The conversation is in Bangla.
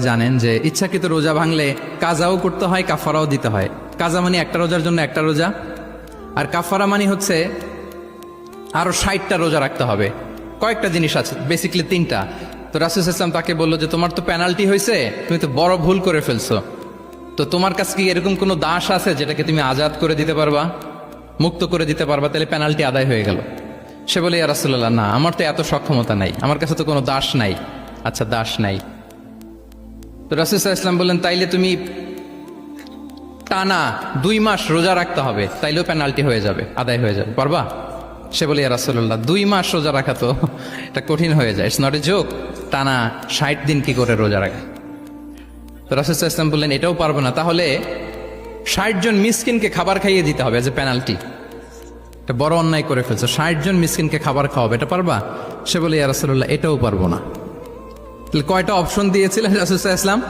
জানেন যে ইচ্ছাকৃত রোজা ভাঙলে কাজাও করতে হয়, কাফারাও দিতে হয়। কাজা মানে একটা রোজার জন্য একটা রোজা, আর কাফারা মানে হচ্ছে আরো 60টা রোজা রাখতে হবে। কয়েকটা জিনিস আছে, বেসিক্যালি 3টা। তো রাসূল ইসলাম তাকে বললো যে তোমার তো পেনাল্টি হয়েছে, তুমি তো বড় ভুল করে ফেলছো, তো তোমার কাছে কি এরকম কোনো দাস আছে যেটাকে তুমি আজাদ করে দিতে পারবা, মুক্ত করে দিতে পারবা, তাহলে পেনাল্টি আদায় হয়ে গেল। সে বলে ইয়া রাসূলুল্লাহ, না, আমার তো এত সক্ষমতা নাই, আমার কাছে তো কোনো দাস নাই। আচ্ছা, দাস নাই। তো রাসূল সাল্লাল্লাহু আলাইহি ওয়াসাল্লাম বললেন তাইলে তুমি টানা 2 মাস রোজা রাখতে হবে, তাইলেও পেনাল্টি হয়ে যাবে, আদায় হয়ে যাবে, পারবা? সে বলে ইয়া রাসূলুল্লাহ, 2 মাস রোজা রাখা তো এটা কঠিন হয়ে যায়, ইটস নট এ জোক। টানা 60 দিন কি করে রোজা রাখা? তো রাসূল সাল্লাল্লাহু আলাইহি ওয়াসাল্লাম বললেন এটাও পারবো না, তাহলে 60 জন মিসকিনকে খাবার খাইয়ে দিতে হবে এজ এ পেনাল্টি। এটা বড় অন্যায় করে ফেলছো, 60 জন মিসকিনকে খাবার খাওয়াবে, এটা পারবা? সে বলে ইয়া রাসূলুল্লাহ, এটাও পারবো না। তাহলে কয়টা অপশন দিয়েছিলেন রাসূল সাল্লাল্লাহু আলাইহি ওয়াসাল্লাম?